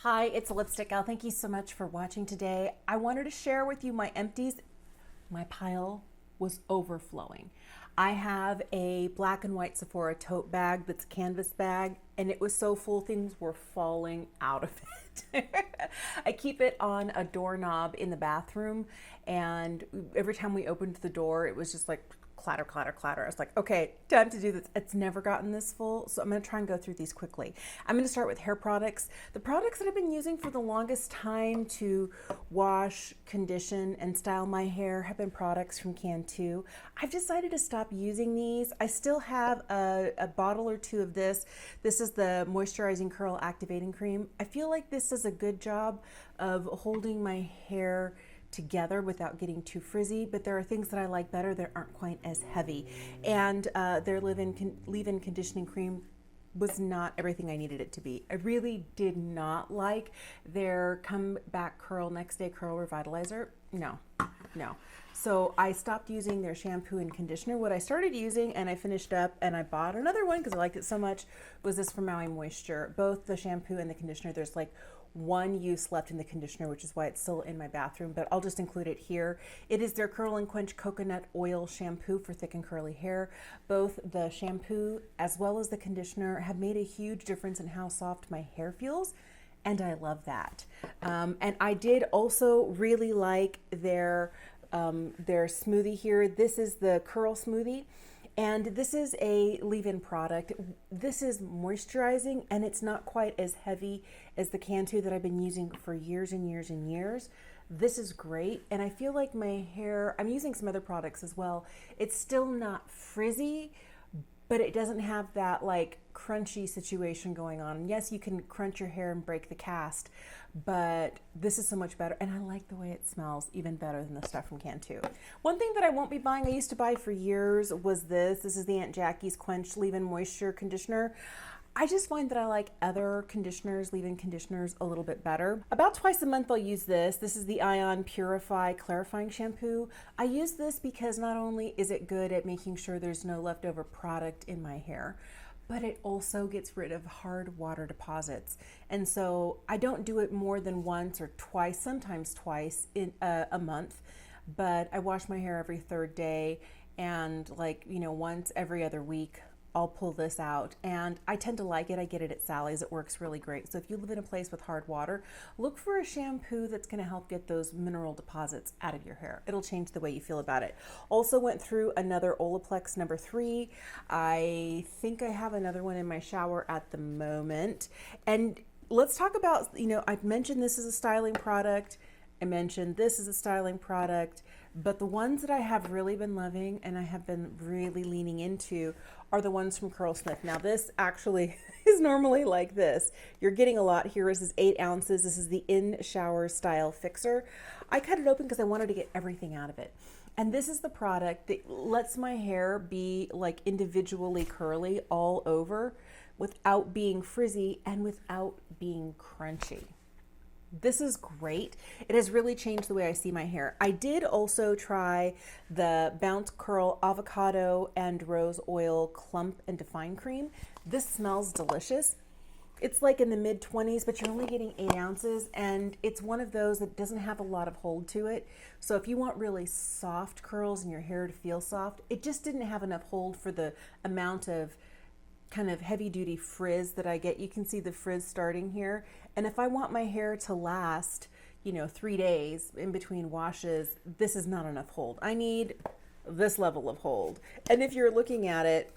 Hi, it's Lipstick Gal. Thank you so much for watching today. I wanted to share with you my empties. My pile was overflowing. I have a black and white Sephora tote bag that's a canvas bag, and it was so full things were falling out of it. I keep it on a doorknob in the bathroom, and every time we opened the door, it was just like clatter, clatter, clatter. I was like, okay, time to do this. It's never gotten this full, so I'm going to try and go through these quickly. I'm going to start with hair products. The products that I've been using for the longest time to wash, condition, and style my hair have been products from Cantu. I've decided to stop using these. I still have a bottle or two of this. This is the Moisturizing Curl Activating Cream. I feel like this does a good job of holding my hair together without getting too frizzy, but there are things that I like better that aren't quite as heavy. And their leave-in conditioning cream was not everything I needed it to be. I really did not like their come back curl, next day curl revitalizer. No. So I stopped using their shampoo and conditioner. What I started using, and I finished up and I bought another one because I liked it so much, was this from Maui Moisture. Both the shampoo and the conditioner, there's like one use left in the conditioner, which is why it's still in my bathroom, but I'll just include it here. It is their Curl and Quench Coconut Oil Shampoo for thick and curly hair. Both the shampoo as well as the conditioner have made a huge difference in how soft my hair feels, and I love that. And I did also really like their smoothie here. This is the Curl Smoothie. And this is a leave-in product. This is moisturizing, and it's not quite as heavy as the Cantu that I've been using for years and years and years. This is great, and I feel like my hair, I'm using some other products as well. It's still not frizzy, but it doesn't have that like crunchy situation going on. And yes, you can crunch your hair and break the cast, but this is so much better. And I like the way it smells even better than the stuff from Cantu. One thing that I won't be buying, I used to buy for years, was this. This is the Aunt Jackie's Quench Leave-In Moisture Conditioner. I just find that I like other conditioners, leave-in conditioners, a little bit better. About twice a month I'll use this. This is the Ion Purify Clarifying Shampoo. I use this because not only is it good at making sure there's no leftover product in my hair, but it also gets rid of hard water deposits. And so I don't do it more than once or twice, sometimes twice in a month, but I wash my hair every third day, and once every other week I'll pull this out, and I tend to like it. I get it at Sally's. It works really great. So if you live in a place with hard water, look for a shampoo that's going to help get those mineral deposits out of your hair. It'll change the way you feel about it. Also went through another Olaplex number 3. I think I have another one in my shower at the moment. And let's talk about, I've mentioned this is a styling product. I mentioned this is a styling product, but the ones that I have really been loving and I have been really leaning into are the ones from Curlsmith. Now this actually is normally like this. You're getting a lot here. This is 8 ounces. This is the In Shower Style Fixer. I cut it open because I wanted to get everything out of it. And this is the product that lets my hair be like individually curly all over without being frizzy and without being crunchy. This is great. It has really changed the way I see my hair. I did also try the Bounce Curl Avocado and Rose Oil Clump and Define Cream. This smells delicious. It's like in the mid-20s, but you're only getting 8 ounces, and it's one of those that doesn't have a lot of hold to it. So if you want really soft curls and your hair to feel soft, it just didn't have enough hold for the amount of kind of heavy duty frizz that I get. You can see the frizz starting here. And if I want my hair to last, 3 days in between washes, this is not enough hold. I need this level of hold. And if you're looking at it,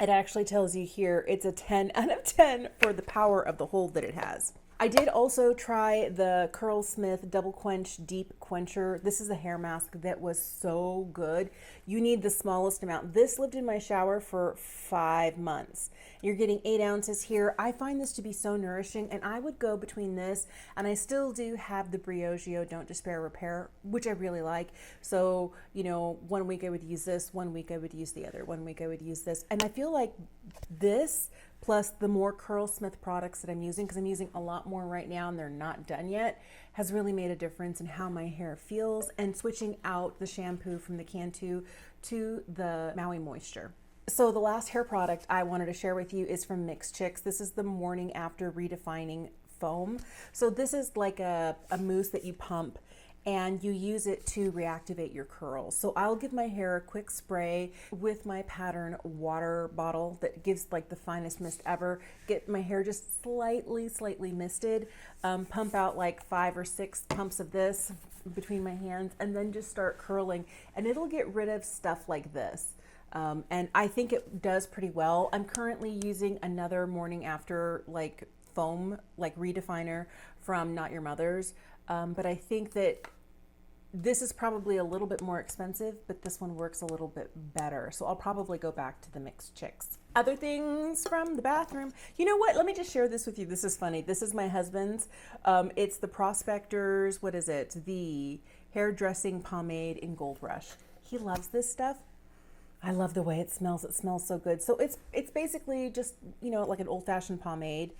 it actually tells you here it's a 10 out of 10 for the power of the hold that it has. I did also try the Curlsmith Double Quench Deep Quencher. This is a hair mask that was so good. You need the smallest amount. This lived in my shower for 5 months. You're getting 8 ounces here. I find this to be so nourishing, and I would go between this, and I still do have the Briogeo Don't Despair Repair, which I really like. So, 1 week I would use this, 1 week I would use the other, 1 week I would use this. And I feel like this plus the more Curlsmith products that I'm using, because I'm using a lot more right now and they're not done yet, has really made a difference in how my hair feels, and switching out the shampoo from the Cantu to the Maui Moisture. So the last hair product I wanted to share with you is from Mix Chicks. This is the Morning After Redefining foam. So this is like a mousse that you pump and you use it to reactivate your curls. So I'll give my hair a quick spray with my Pattern water bottle that gives like the finest mist ever. Get my hair just slightly misted. Pump out like 5 or 6 pumps of this between my hands and then just start curling, and it'll get rid of stuff like this. And I think it does pretty well. I'm currently using another morning after like foam, like redefiner from Not Your Mother's. But I think that this is probably a little bit more expensive, but this one works a little bit better. So I'll probably go back to the Mixed Chicks. Other things from the bathroom. You know what? Let me just share this with you. This is funny. This is my husband's. It's the Prospector's, what is it? The hairdressing pomade in Gold Rush. He loves this stuff. I love the way it smells. It smells so good. So it's basically just, you know, like an old-fashioned pomade.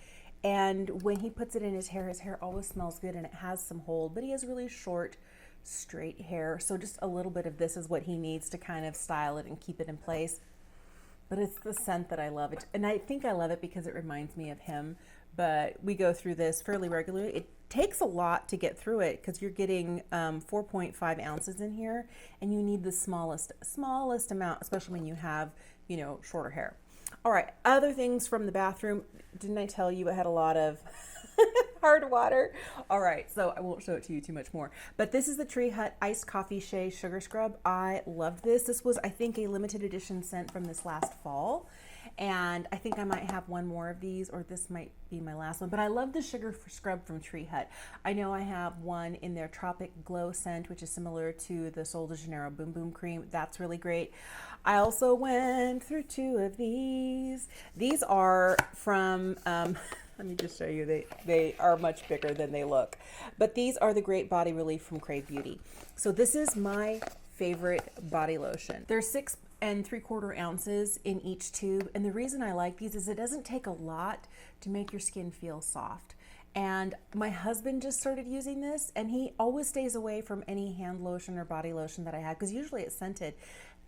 And when he puts it in his hair always smells good and it has some hold, but he has really short, straight hair. So just a little bit of this is what he needs to kind of style it and keep it in place. But it's the scent that I love it. And I think I love it because it reminds me of him. But we go through this fairly regularly. It takes a lot to get through it because you're getting 4.5 ounces in here, and you need the smallest amount, especially when you have, you know, shorter hair. All right, other things from the bathroom. Didn't I tell you I had a lot of hard water? All right, so I won't show it to you too much more. But this is the Tree Hut Iced Coffee Shea Sugar Scrub. I loved this. This was, I think, a limited edition scent from this last fall. And I think I might have one more of these, or this might be my last one. But I love the sugar scrub from Tree Hut. I know I have one in their Tropic Glow scent, which is similar to the Sol de Janeiro Boom Boom Cream. That's really great. I also went through 2 of these. These are from, let me just show you, they are much bigger than they look. But these are the Great Body Relief from Crave Beauty. So this is my favorite body lotion. There's 6 3/4 ounces in each tube. And the reason I like these is it doesn't take a lot to make your skin feel soft. And my husband just started using this, and he always stays away from any hand lotion or body lotion that I have because usually it's scented.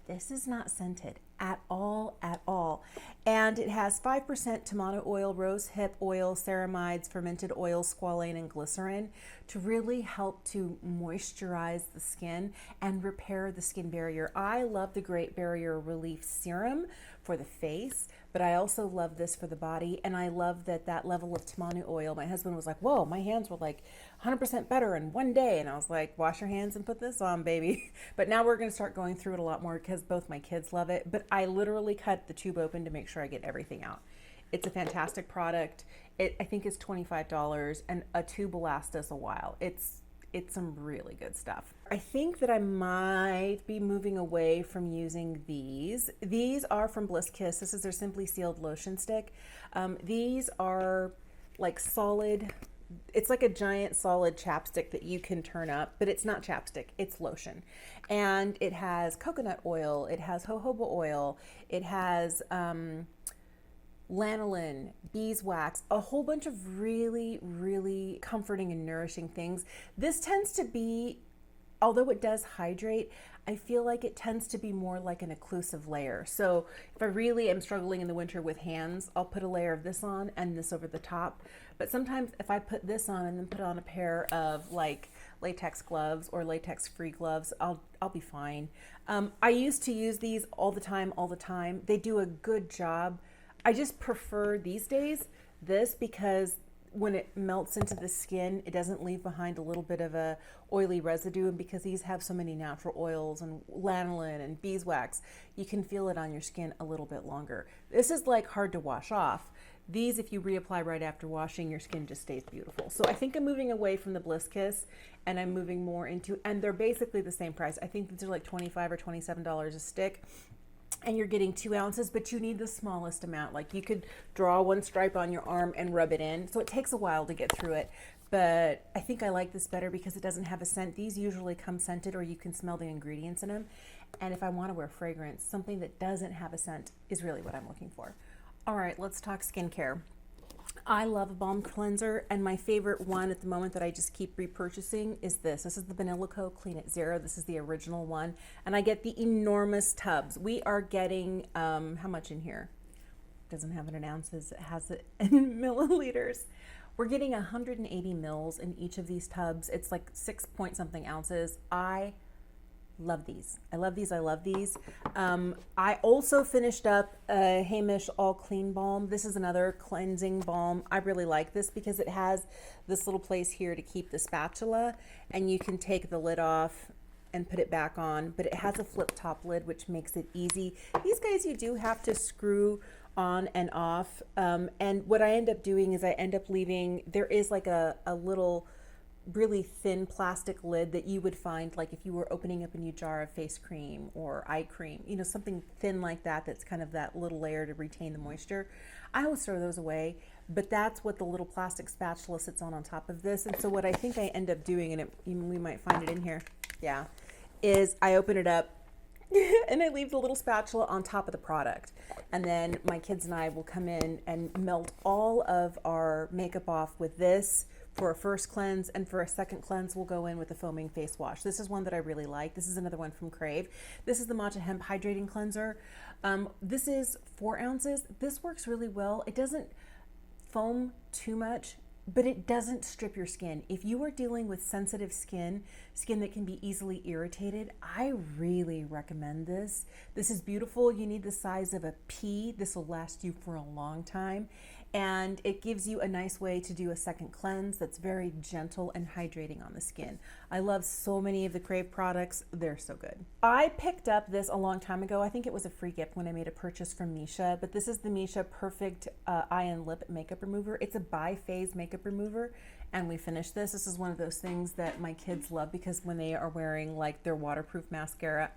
This is not scented at all, at all. And it has 5% tomato oil, rose hip oil, ceramides, fermented oil, squalane, and glycerin to really help to moisturize the skin and repair the skin barrier. I love the Great Barrier Relief Serum for the face, but I also love this for the body. And I love that level of tomato oil. My husband was like, whoa, my hands were like 100% better in one day. And I was like, wash your hands and put this on, baby. But now we're going to start going through it a lot more because both my kids love it. But I literally cut the tube open to make sure I get everything out. It's a fantastic product. I think it's $25, and a tube will last us a while. It's some really good stuff. I think that I might be moving away from using these. These are from Bliss Kiss. This is their Simply Sealed Lotion Stick. These are like solid. It's like a giant solid chapstick that you can turn up, but it's not chapstick, it's lotion. And it has coconut oil, it has jojoba oil, it has lanolin, beeswax, a whole bunch of really, really comforting and nourishing things. This tends to be, although it does hydrate, I feel like it tends to be more like an occlusive layer. So if I really am struggling in the winter with hands, I'll put a layer of this on and this over the top. But sometimes if I put this on and then put on a pair of like latex gloves or latex free gloves, I'll be fine. I used to use these all the time. They do a good job. I just prefer these days this because when it melts into the skin, it doesn't leave behind a little bit of a oily residue. And because these have so many natural oils and lanolin and beeswax, you can feel it on your skin a little bit longer. This is like hard to wash off. These, if you reapply right after washing, your skin just stays beautiful. So I think I'm moving away from the Bliss Kiss and I'm moving more into, and they're basically the same price. I think these are like $25 or $27 a stick. And you're getting 2 ounces, but you need the smallest amount. Like you could draw one stripe on your arm and rub it in. So it takes a while to get through it. But I think I like this better because it doesn't have a scent. These usually come scented or you can smell the ingredients in them. And if I want to wear fragrance, something that doesn't have a scent is really what I'm looking for. All right, let's talk skincare. I love a balm cleanser, and my favorite one at the moment that I just keep repurchasing is this. This is the Vanilla Co. Clean It Zero. This is the original one, and I get the enormous tubs. We are getting, how much in here? It doesn't have it in ounces, it has it in milliliters. We're getting 180 mils in each of these tubs. It's like 6 point something ounces. I love these. I love these. I love these. I also finished up a Hamish All Clean Balm. This is another cleansing balm. I really like this because it has this little place here to keep the spatula, and you can take the lid off and put it back on, but it has a flip top lid, which makes it easy. These guys, you do have to screw on and off. And what I end up doing is I end up leaving, there is like a little really thin plastic lid that you would find like if you were opening up a new jar of face cream or eye cream, you know, something thin like that, that's kind of that little layer to retain the moisture. I always throw those away, but that's what the little plastic spatula sits on top of this. And so what I think I end up doing, and we might find it in here, yeah, is I open it up and I leave the little spatula on top of the product. And then my kids and I will come in and melt all of our makeup off with this for a first cleanse, and for a second cleanse we'll go in with a foaming face wash. This is one that I really like. This is another one from Crave. This is the Matcha Hemp Hydrating Cleanser. This is 4 ounces. This works really well. It doesn't foam too much, but it doesn't strip your skin. If you are dealing with sensitive skin that can be easily irritated, I really recommend this. This is beautiful. You need the size of a pea. This will last you for a long time. And it gives you a nice way to do a second cleanse that's very gentle and hydrating on the skin. I love so many of the Crave products. They're so good. I picked up this a long time ago. I think it was a free gift when I made a purchase from Misha, but this is the Misha Perfect Eye and Lip Makeup Remover. It's a bi-phase makeup remover, and we finished this. This is one of those things that my kids love because when they are wearing like their waterproof mascara,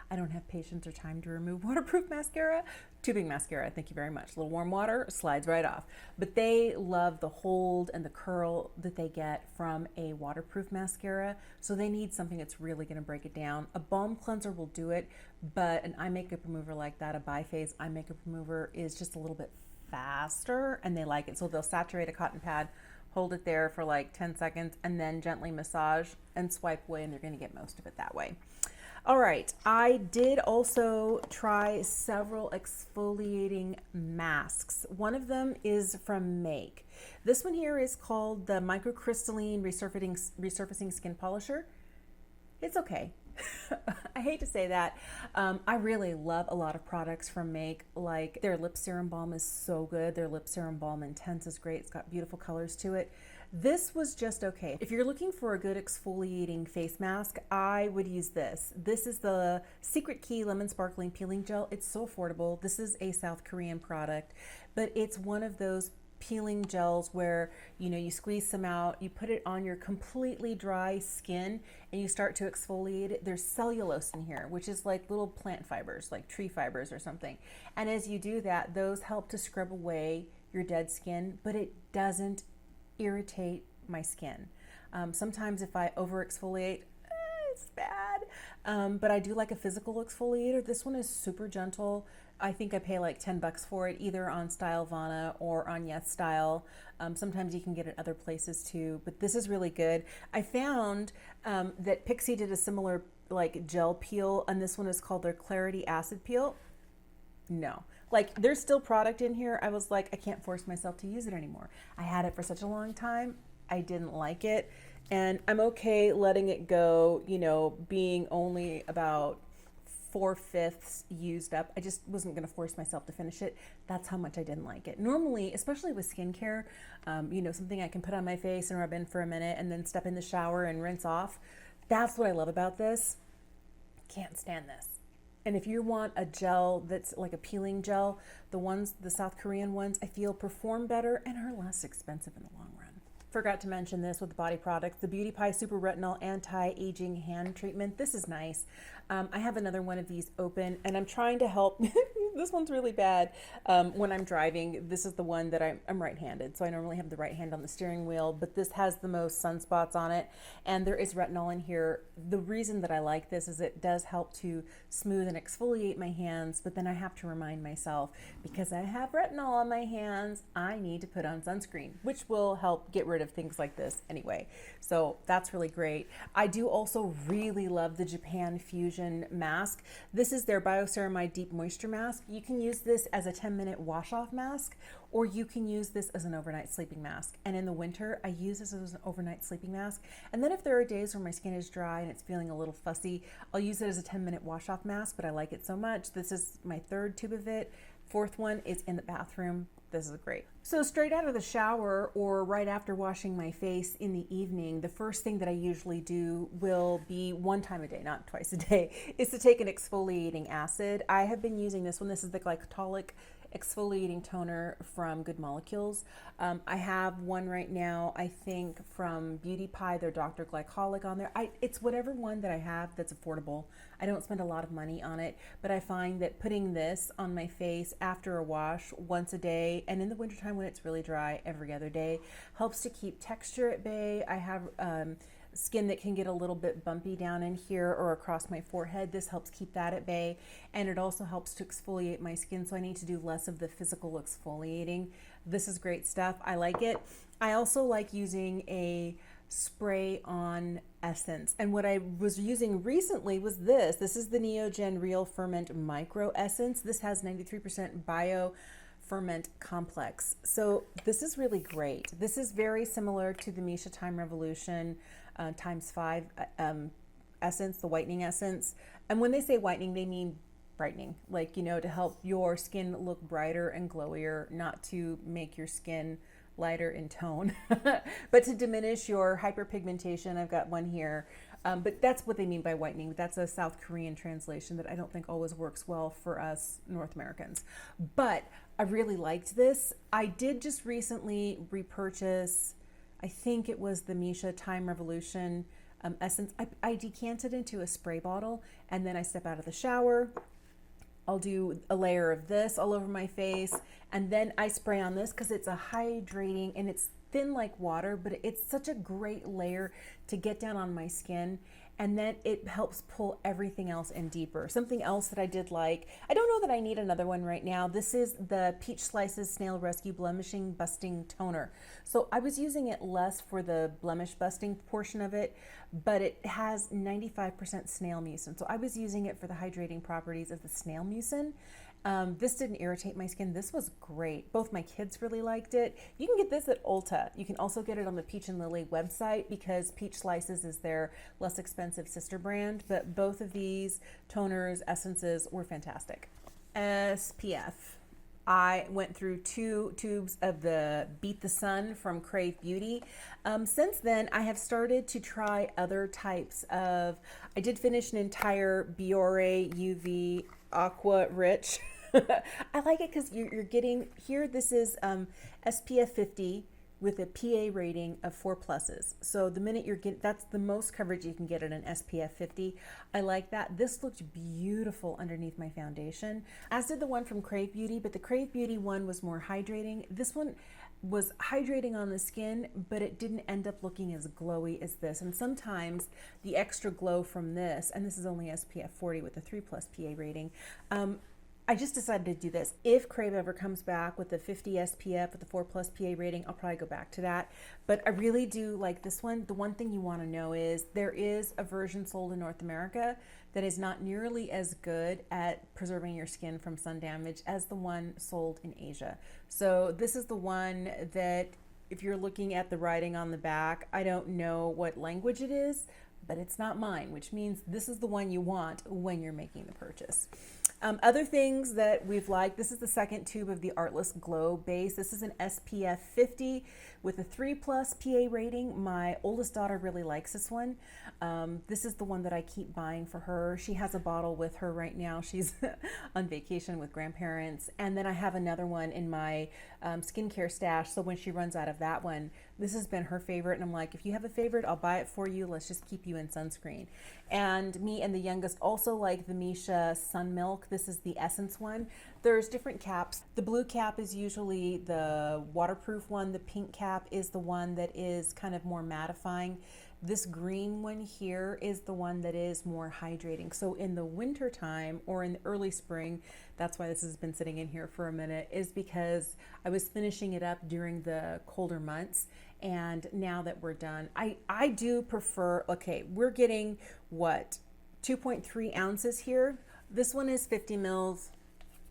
I don't have patience or time to remove waterproof mascara. Tubing mascara, thank you very much. A little warm water, slides right off. But they love the hold and the curl that they get from a waterproof mascara. So they need something that's really gonna break it down. A balm cleanser will do it, but an eye makeup remover like that, a bi-phase eye makeup remover, is just a little bit faster, and they like it. So they'll saturate a cotton pad, hold it there for like 10 seconds, and then gently massage and swipe away, and they're gonna get most of it that way. All right, I did also try several exfoliating masks. One of them is from Make. This one here is called the Microcrystalline Resurfacing Skin Polisher. It's okay. I hate to say that. I really love a lot of products from Make, like their lip serum balm is so good. Their lip serum balm Intense is great. It's got beautiful colors to it. This was just okay. If you're looking for a good exfoliating face mask, I would use this. This is the Secret Key Lemon Sparkling Peeling Gel. It's so affordable. This is a South Korean product, but it's one of those peeling gels where, you know, you squeeze some out, you put it on your completely dry skin, and you start to exfoliate it. There's cellulose in here, which is like little plant fibers, like tree fibers or something. And as you do that, those help to scrub away your dead skin, but it doesn't irritate my skin. Sometimes if I over exfoliate, it's bad. But I do like a physical exfoliator. This one is super gentle. I think I pay like $10 for it, either on Stylovana or on Yes Style. Sometimes you can get it other places too, but this is really good. I found that Pixie did a similar like gel peel, and this one is called their Clarity Acid Peel. No, like there's still product in here. I was like, I can't force myself to use it anymore. I had it for such a long time. I didn't like it, and I'm okay letting it go, you know, being only about 4/5 used up. I just wasn't going to force myself to finish it. That's how much I didn't like it. Normally, especially with skincare, you know, something I can put on my face and rub in for a minute and then step in the shower and rinse off. That's what I love about this. Can't stand this. And if you want a gel that's like a peeling gel, the South Korean ones, I feel perform better and are less expensive in the long run. Forgot to mention this with the body products, the Beauty Pie Super Retinol Anti-Aging Hand Treatment. This is nice. I have another one of these open, and I'm trying to help. This one's really bad. When I'm driving, this is the one that I'm right-handed, so I normally have the right hand on the steering wheel, but this has the most sunspots on it, and there is retinol in here. The reason that I like this is it does help to smooth and exfoliate my hands, but then I have to remind myself, because I have retinol on my hands, I need to put on sunscreen, which will help get rid of things like this anyway. So that's really great. I do also really love the Japan Fusion mask. This is their Bioceramide Deep Moisture Mask. You can use this as a 10-minute wash-off mask, or you can use this as an overnight sleeping mask. And in the winter, I use this as an overnight sleeping mask. And then if there are days where my skin is dry and it's feeling a little fussy, I'll use it as a 10-minute wash-off mask, but I like it so much. This is my third tube of it. Fourth one is in the bathroom. This is great. So straight out of the shower or right after washing my face in the evening, the first thing that I usually do will be one time a day, not twice a day, is to take an exfoliating acid. I have been using this one. This is the glycolic exfoliating toner from Good Molecules. I have one right now, I think from Beauty Pie, their Dr. Glycolic on there. It's whatever one that I have that's affordable. I don't spend a lot of money on it, but I find that putting this on my face after a wash once a day, and in the wintertime when it's really dry, every other day, helps to keep texture at bay. I have skin that can get a little bit bumpy down in here or across my forehead. This helps keep that at bay, and it also helps to exfoliate my skin, so I need to do less of the physical exfoliating. This is great stuff. I like it. I also like using a spray on essence, and what I was using recently was this. This is the Neogen Real Ferment Micro Essence. This has 93% bio ferment complex. So this is really great. This is very similar to the Misha Time Revolution ×5 essence, the whitening essence. And when they say whitening, they mean brightening, like, you know, to help your skin look brighter and glowier, not to make your skin lighter in tone, but to diminish your hyperpigmentation. I've got one here, but that's what they mean by whitening. That's a South Korean translation that I don't think always works well for us North Americans, but I really liked this. I did just recently repurchase, I think it was the Misha Time Revolution essence. I decanted into a spray bottle, and then I step out of the shower. I'll do a layer of this all over my face, and then I spray on this because it's a hydrating and it's thin like water, but it's such a great layer to get down on my skin, and then it helps pull everything else in deeper. Something else that I did like, I don't know that I need another one right now. This is the Peach Slices Snail Rescue Blemishing Busting Toner. So I was using it less for the blemish busting portion of it, but it has 95% snail mucin. So I was using it for the hydrating properties of the snail mucin. This didn't irritate my skin. This was great. Both my kids really liked it. You can get this at Ulta. You can also get it on the Peach and Lily website because Peach Slices is their less expensive sister brand, but both of these toners, essences were fantastic. SPF. I went through 2 tubes of the Beat the Sun from Crave Beauty. Since then, I have started to try other types of, I did finish an entire Biore UV Aqua Rich. I like it because you're getting, here this is SPF 50 with a PA rating of 4 pluses. So the minute you're getting, that's the most coverage you can get at an SPF 50. I like that. This looked beautiful underneath my foundation, as did the one from Crave Beauty, but the Crave Beauty one was more hydrating. This one was hydrating on the skin, but it didn't end up looking as glowy as this. And sometimes the extra glow from this, and this is only SPF 40 with a 3+ PA rating, I just decided to do this. If Crave ever comes back with the 50 SPF with the 4+ PA rating, I'll probably go back to that. But I really do like this one. The one thing you want to know is there is a version sold in North America that is not nearly as good at preserving your skin from sun damage as the one sold in Asia. So this is the one that, if you're looking at the writing on the back, I don't know what language it is, but it's not mine, which means this is the one you want when you're making the purchase. Other things that we've liked, this is the second tube of the Artless Glow Base. This is an SPF 50 with a 3+ PA rating. My oldest daughter really likes this one. This is the one that I keep buying for her. She has a bottle with her right now. She's on vacation with grandparents. And then I have another one in my skincare stash. So when she runs out of that one, this has been her favorite. And I'm like, if you have a favorite, I'll buy it for you. Let's just keep you in sunscreen. And me and the youngest also like the Misha Sun Milk. This is the Essence one. There's different caps. The blue cap is usually the waterproof one. The pink cap is the one that is kind of more mattifying. This green one here is the one that is more hydrating. So in the winter time or in the early spring, that's why this has been sitting in here for a minute, is because I was finishing it up during the colder months. And now that we're done, I do prefer, okay, we're getting what, 2.3 ounces here. This one is 50 mils.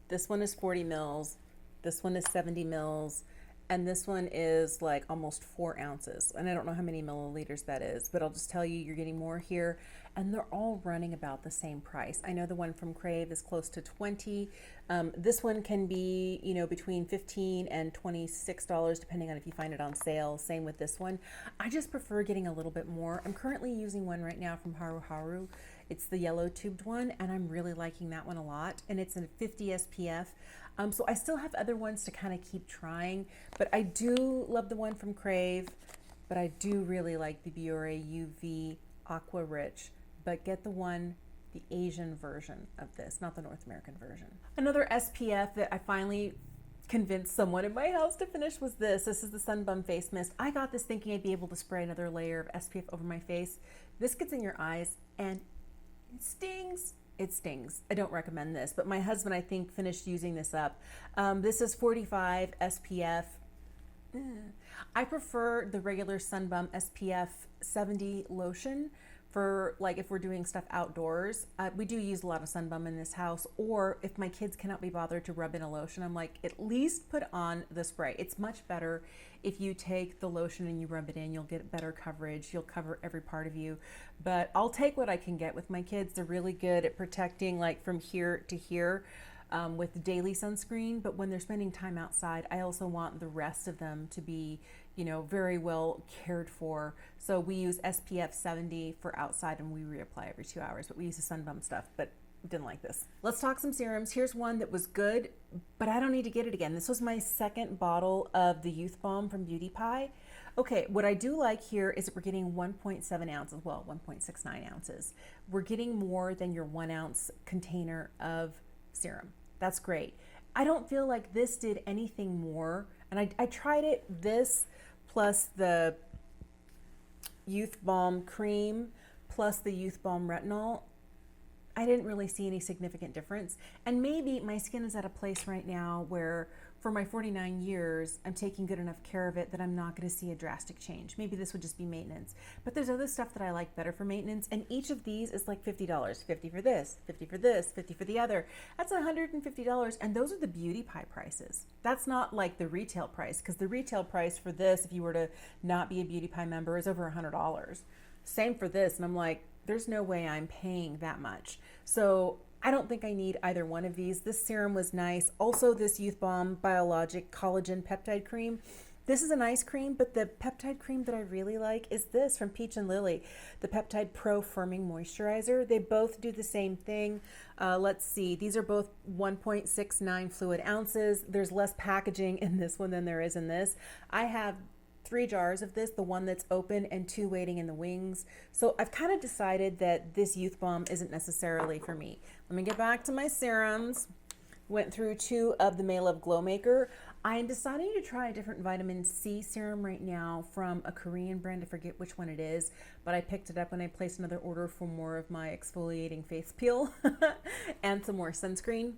This one is 40 mils. This one is 70 mils. And this one is like almost 4 ounces. And I don't know how many milliliters that is, but I'll just tell you, you're getting more here. And they're all running about the same price. I know the one from Crave is close to 20. This one can be, you know, between $15 and $26, depending on if you find it on sale. Same with this one. I just prefer getting a little bit more. I'm currently using one right now from Haru Haru. It's the yellow tubed one, and I'm really liking that one a lot. And it's a 50 SPF. So I still have other ones to kind of keep trying, but I do love the one from Crave, but I do really like the Biore UV Aqua Rich, but get the one, the Asian version of this, not the North American version. Another SPF that I finally convinced someone in my house to finish was this. This is the Sun Bum Face Mist. I got this thinking I'd be able to spray another layer of SPF over my face. This gets in your eyes and it stings. It stings. I don't recommend this, but my husband, I think, finished using this up. This is 45 SPF. I prefer the regular Sun Bum SPF 70 lotion for like if we're doing stuff outdoors. We do use a lot of Sun Bum in this house, or if my kids cannot be bothered to rub in a lotion, I'm like, at least put on the spray. It's much better if you take the lotion and you rub it in. You'll get better coverage. You'll cover every part of you. But I'll take what I can get with my kids. They're really good at protecting like from here to here with daily sunscreen. But when they're spending time outside, I also want the rest of them to be, you know, very well cared for. So we use SPF 70 for outside and we reapply every 2 hours, but we use the Sun Bum stuff, but didn't like this. Let's talk some serums. Here's one that was good, but I don't need to get it again. This was my second bottle of the Youth Balm from Beauty Pie. Okay, what I do like here is that we're getting 1.7 ounces, well, 1.69 ounces. We're getting more than your 1 ounce container of serum. That's great. I don't feel like this did anything more. And I tried it, this plus the Youth Balm cream plus the Youth Balm retinol. I didn't really see any significant difference. And maybe my skin is at a place right now where for my 49 years, I'm taking good enough care of it that I'm not going to see a drastic change. Maybe this would just be maintenance. But there's other stuff that I like better for maintenance. And each of these is like $50. 50 for this, 50 for this, 50 for the other. That's $150. And those are the Beauty Pie prices. That's not like the retail price, because the retail price for this, if you were to not be a Beauty Pie member, is over $100. Same for this. And I'm like, there's no way I'm paying that much. So I don't think I need either one of these. This serum was nice. Also, this Youth Balm Biologic Collagen Peptide Cream. This is a nice cream, but the peptide cream that I really like is this from Peach and Lily, the Peptide Pro Firming Moisturizer. They both do the same thing. Let's see. These are both 1.69 fluid ounces. There's less packaging in this one than there is in this. I have 3 jars of this, the one that's open and 2 waiting in the wings. So I've kind of decided that this Youth Balm isn't necessarily for me. Let me get back to my serums. Went through 2 of the May Love Glow Maker. I am deciding to try a different vitamin C serum right now from a Korean brand. I forget which one it is, but I picked it up when I placed another order for more of my exfoliating face peel and some more sunscreen.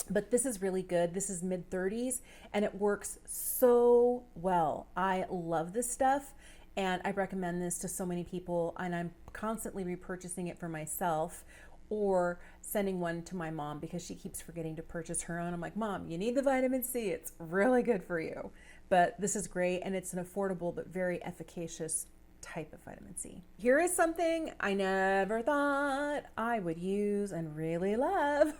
But this is really good. This is mid-30s and it works so well. I love this stuff and I recommend this to so many people, and I'm constantly repurchasing it for myself or sending one to my mom because she keeps forgetting to purchase her own. I'm like, Mom, you need the vitamin C. It's really good for you. But this is great and it's an affordable but very efficacious type of vitamin C. Here is something I never thought I would use and really love.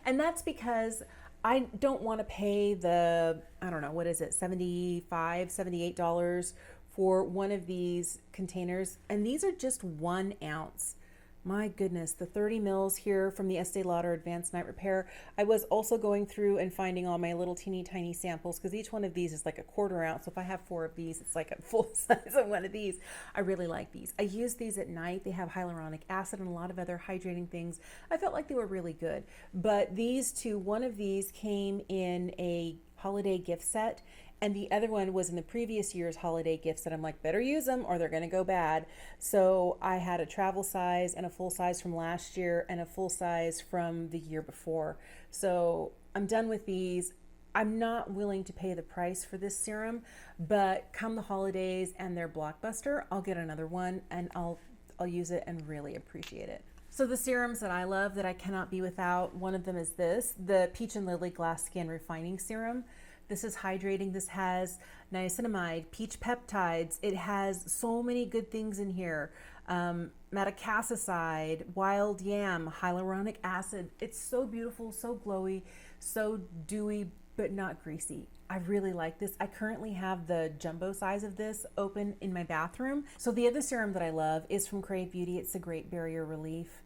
And that's because I don't want to pay the, I don't know, what is it, $75, $78 for one of these containers. And these are just 1 ounce. My goodness, the 30 mils here from the Estee Lauder Advanced Night Repair. I was also going through and finding all my little teeny tiny samples because each one of these is like a 1/4 ounce. So if I have 4 of these, it's like a full size of one of these. I really like these. I use these at night. They have hyaluronic acid and a lot of other hydrating things. I felt like they were really good. But these 2, one of these came in a holiday gift set, and the other one was in the previous year's holiday gift set. I'm like, better use them or they're going to go bad. So I had a travel size and a full size from last year and a full size from the year before. So I'm done with these. I'm not willing to pay the price for this serum, but come the holidays and they're blockbuster, I'll get another one and I'll use it and really appreciate it. So the serums that I love that I cannot be without, one of them is this, the Peach and Lily Glass Skin Refining Serum. This is hydrating. This has niacinamide, peach peptides. It has so many good things in here. Madecassoside, wild yam, hyaluronic acid. It's so beautiful, so glowy, so dewy, but not greasy. I really like this. I currently have the jumbo size of this open in my bathroom. So the other serum that I love is from Crave Beauty. It's the Great Barrier Relief.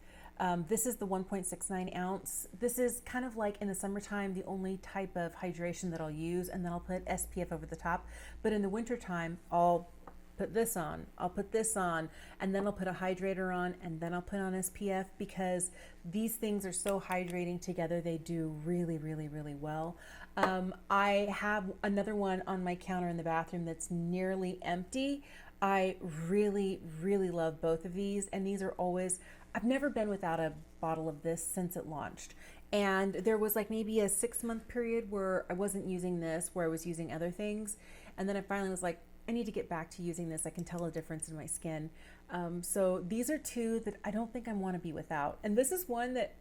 This is the 1.69 ounce. This is kind of like in the summertime, the only type of hydration that I'll use, and then I'll put SPF over the top. But in the wintertime, I'll put this on, I'll put this on, and then I'll put a hydrator on, and then I'll put on SPF, because these things are so hydrating together. They do really, really, really well. I have another one on my counter in the bathroom that's nearly empty. I really, really love both of these, and these are always, I've never been without a bottle of this since it launched. And there was like maybe a 6-month period where I wasn't using this, where I was using other things. And then I finally was like, I need to get back to using this. I can tell a difference in my skin. So these are two that I don't think I want to be without. And this is one that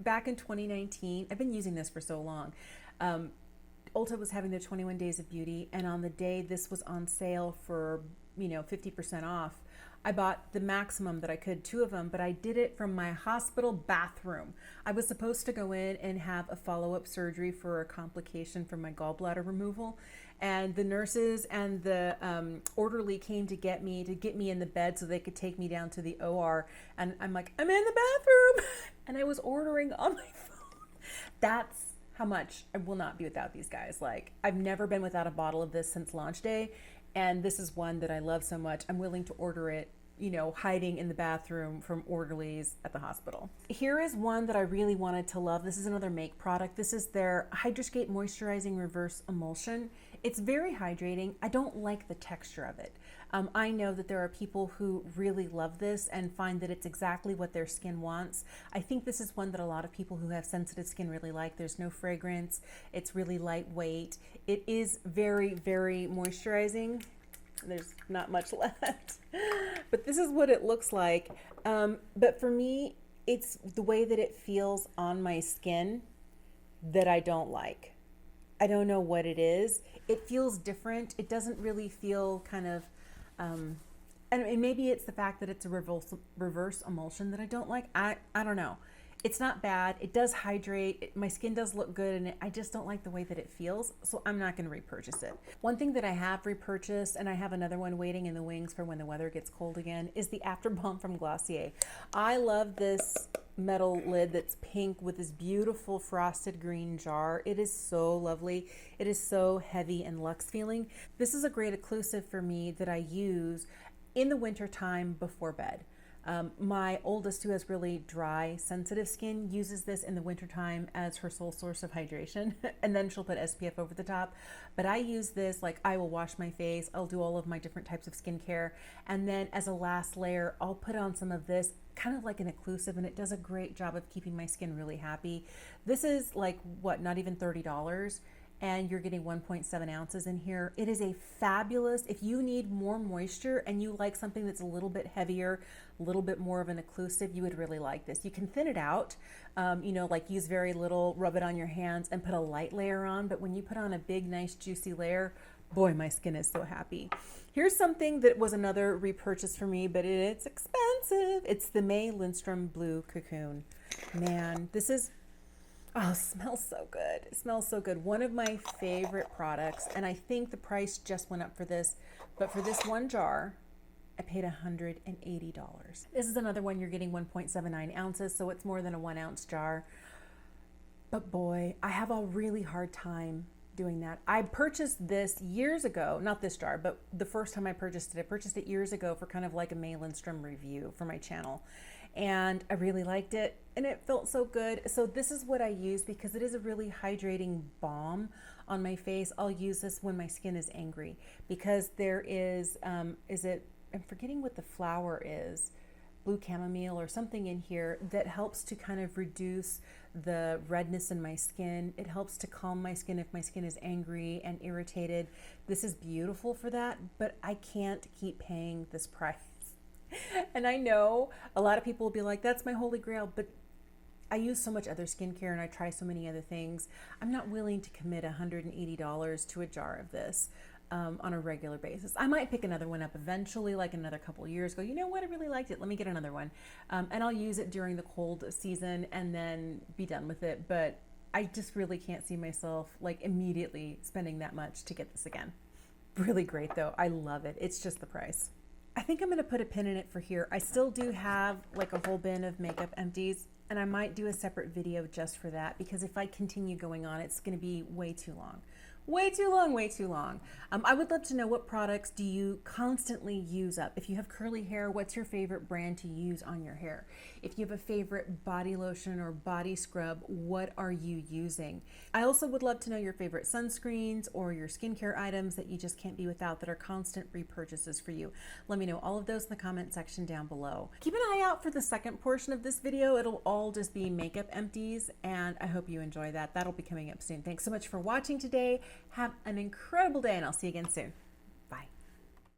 back in 2019, I've been using this for so long. Ulta was having their 21 Days of Beauty, and on the day this was on sale for, 50% off, I bought the maximum that I could, 2 of them, but I did it from my hospital bathroom. I was supposed to go in and have a follow-up surgery for a complication from my gallbladder removal, and the nurses and the orderly came to get me in the bed so they could take me down to the OR, and I'm like, I'm in the bathroom, and I was ordering on my phone. That's how much I will not be without these guys. Like, I've never been without a bottle of this since launch day, and this is one that I love so much. I'm willing to order it, hiding in the bathroom from orderlies at the hospital. Here is one that I really wanted to love. This is another Make product. This is their Hydraskate Moisturizing Reverse Emulsion. It's very hydrating. I don't like the texture of it. I know that there are people who really love this and find that it's exactly what their skin wants. I think this is one that a lot of people who have sensitive skin really like. There's no fragrance. It's really lightweight. It is very, very moisturizing. There's not much left, but this is what it looks like. But for me, it's the way that it feels on my skin that I don't like. I don't know what it is. It feels different. It doesn't really feel kind of, and maybe it's the fact that it's a reverse emulsion that I don't like. I don't know. It's not bad. It does hydrate. My skin does look good, and I just don't like the way that it feels, so I'm not going to repurchase it. One thing that I have repurchased, and I have another one waiting in the wings for when the weather gets cold again, is the After Balm from Glossier. I love this metal lid that's pink with this beautiful frosted green jar. It is so lovely. It is so heavy and luxe feeling. This is a great occlusive for me that I use in the winter time before bed. My oldest, who has really dry, sensitive skin, uses this in the wintertime as her sole source of hydration, and then she'll put SPF over the top. But I use this, like, I will wash my face, I'll do all of my different types of skincare, and then as a last layer, I'll put on some of this, kind of like an occlusive, and it does a great job of keeping my skin really happy. This is like, what, not even $30. And you're getting 1.7 ounces in here. It is a fabulous, if you need more moisture and you like something that's a little bit heavier, a little bit more of an occlusive, you would really like this. You can thin it out, like use very little, rub it on your hands and put a light layer on. But when you put on a big, nice, juicy layer, boy, my skin is so happy. Here's something that was another repurchase for me, but it's expensive. It's the May Lindstrom Blue Cocoon. Man, this is, oh, it smells so good. It smells so good. One of my favorite products, and I think the price just went up for this, but for this one jar, I paid $180. This is another one. You're getting 1.79 ounces, so it's more than a 1 ounce jar. But boy, I have a really hard time doing that. I purchased this years ago, not this jar, but the first time I purchased it years ago for kind of like a May Lindstrom review for my channel. And I really liked it, and it felt so good. So this is what I use because it is a really hydrating balm on my face. I'll use this when my skin is angry because there is I'm forgetting what the flower is, blue chamomile or something in here that helps to kind of reduce the redness in my skin. It helps to calm my skin if my skin is angry and irritated. This is beautiful for that, but I can't keep paying this price. And I know a lot of people will be like, that's my holy grail, but I use so much other skincare and I try so many other things. I'm not willing to commit $180 to a jar of this on a regular basis. I might pick another one up eventually, like another couple of years, go, you know what, I really liked it. Let me get another one. And I'll use it during the cold season and then be done with it. But I just really can't see myself like immediately spending that much to get this again. Really great though. I love it. It's just the price. I think I'm going to put a pin in it for here. I still do have like a whole bin of makeup empties, and I might do a separate video just for that, because if I continue going on, it's going to be way too long. Way too long, way too long. I would love to know, what products do you constantly use up? If you have curly hair, what's your favorite brand to use on your hair? If you have a favorite body lotion or body scrub, what are you using? I also would love to know your favorite sunscreens or your skincare items that you just can't be without, that are constant repurchases for you. Let me know all of those in the comment section down below. Keep an eye out for the second portion of this video. It'll all just be makeup empties, and I hope you enjoy that. That'll be coming up soon. Thanks so much for watching today. Have an incredible day, and I'll see you again soon.